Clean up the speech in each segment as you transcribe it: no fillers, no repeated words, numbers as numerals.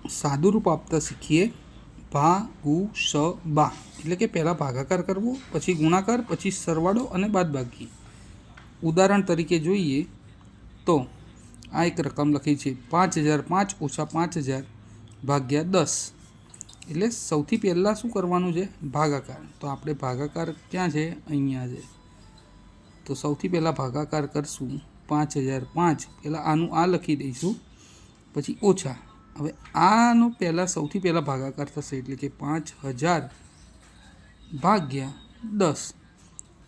સાદું રૂપ આપતા શીખીએ ભાગુસબા, એટલે કે પહેલાં ભાગાકાર કરવો, પછી ગુણાકાર, પછી સરવાળો અને બાદબાકી. ઉદાહરણ તરીકે જોઈએ તો આ એક રકમ લખી છે 5005 ઓછા 5000 ભાગ્યા 10. એટલે સૌથી પહેલાં શું કરવાનું છે? ભાગાકાર. તો આપણે ભાગાકાર ક્યાં છે? અહીંયા છે. તો સૌથી પહેલાં ભાગાકાર કરશું 5005, પહેલાં આનું આ લખી દઈશું, પછી ઓછા. હવે આનો પહેલાં સૌથી પહેલાં ભાગાકાર થશે, એટલે કે 5000 ભાગ્યા 10,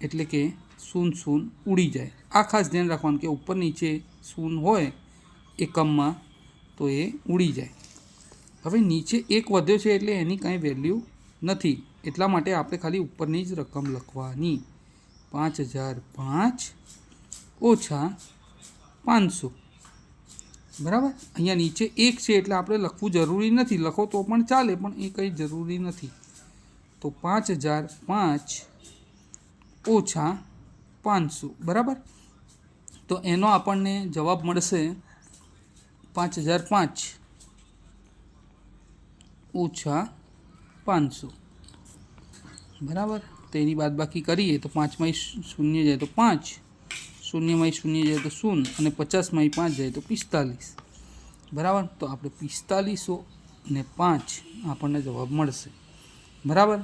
એટલે કે 0 ઉડી જાય. આ ખાસ ધ્યાન રાખવાનું કે ઉપર નીચે 0 હોય એકમમાં તો એ ઉડી જાય. હવે નીચે 1 વધ્યો છે એટલે એની કાંઈ વેલ્યુ નથી, એટલા માટે આપણે ખાલી ઉપરની જ રકમ લખવાની. 5005 ઓછા 500, બરાબર. અહીંયા નીચે 1 છે એટલે આપણે લખવું જરૂરી નથી, લખો તો પણ ચાલે, પણ એ કંઈ જરૂરી નથી. તો 5005 ઓછા 500, બરાબર. તો એનો આપણને જવાબ મળશે 5005 ઓછા 500, બરાબર. તો એની બાદબાકી કરીએ તો 5માંથી 0 જાય તો 5, 0માંથી 0 જાય તો 0, અને 50માંથી 5 જાય તો 45, બરાબર. તો આપણે 4505 આપણને જવાબ મળશે, બરાબર.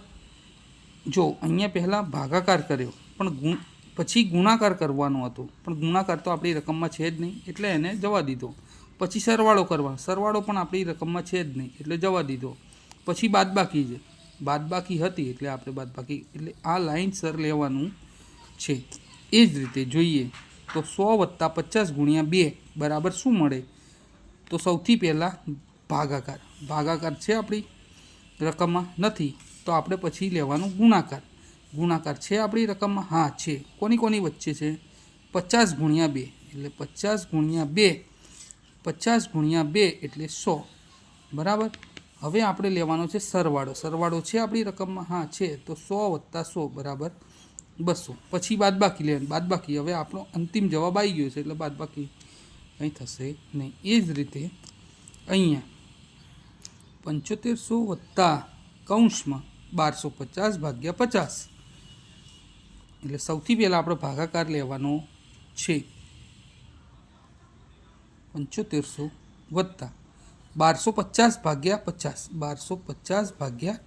જો અહીંયા પહેલાં ભાગાકાર કર્યો, પણ પછી ગુણાકાર કરવાનો હતો, પણ ગુણાકાર તો આપણી રકમમાં છે જ નહીં એટલે એને જવા દીધો. પછી સરવાળો કરવાનો, સરવાળો પણ આપણી રકમમાં છે જ નહીં એટલે જવા દીધો. પછી બાદબાકી છે, બાદબાકી હતી એટલે આપણે બાદબાકી, એટલે આ લાઇનસર લેવાનું છે. એ જ રીતે જોઈએ તો 100 + 50 × 2 બરાબર શું મળે? તો સૌથી પહેલાં ભાગાકાર. ભાગાકાર છે આપણી રકમમાં? નથી, તો આપણે પછી લેવાનું ગુણાકાર. ગુણાકાર છે આપણી રકમમાં? હા છે. કોની કોની વચ્ચે છે? 50 × 2, એટલે 50 × 2, 50 × 2 એટલે 100, બરાબર. હવે આપણે લેવાનો છે સરવાળો. સરવાળો છે આપણી રકમમાં? હા છે. તો 100 + 100 બરાબર 200. પછી બાદબાકી લેવાની. બાદબાકી, હવે આપણો અંતિમ જવાબ આવી ગયો છે એટલે બાદબાકી કંઈ થશે નહીં. એ જ રીતે અહીંયા 7500 વત્તા કૌંસમાં 1250 ભાગ્યા 50, એટલે સૌથી પહેલાં આપણે ભાગાકાર લેવાનો છે. 7500 વત્તા 1250 ભાગ્યા 50, 1250 ભાગ્યા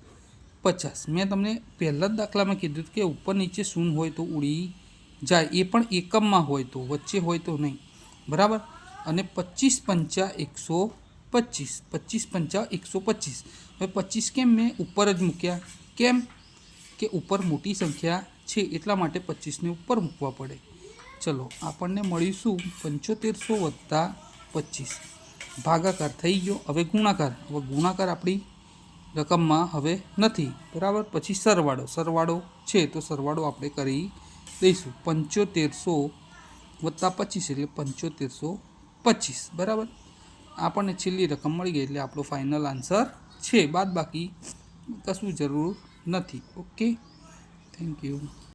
50. મેં તમને પહેલા જ દાખલામાં કીધું કે ઉપર નીચે 0 હોય તો ઉડી જાય, એ પણ એકમમાં હોય તો, વચ્ચે હોય તો નહીં, બરાબર. અને 25 × 5 = 125, 25 × 5 = 125. હવે 25 કેમ મેં ઉપર જ મૂક્યા? કેમ કે ઉપર મોટી સંખ્યા છે એટલા માટે 25ને ઉપર મૂકવા પડે. ચલો, આપણને મળીશું 7500 વત્તા 25, ભાગાકાર થઈ ગયો. હવે ગુણાકાર. હવે ગુણાકાર આપણી રકમમાં હવે નથી, બરાબર. પછી સરવાળો. સરવાળો છે તો સરવાળો આપણે કરી દઈશું. 7500 વત્તા 25 એટલે 7525, બરાબર. આપણને છેલ્લી રકમ મળી ગઈ એટલે આપણો ફાઇનલ આન્સર છે. બાદબાકી કશું જરૂર નથી. Okay, thank you.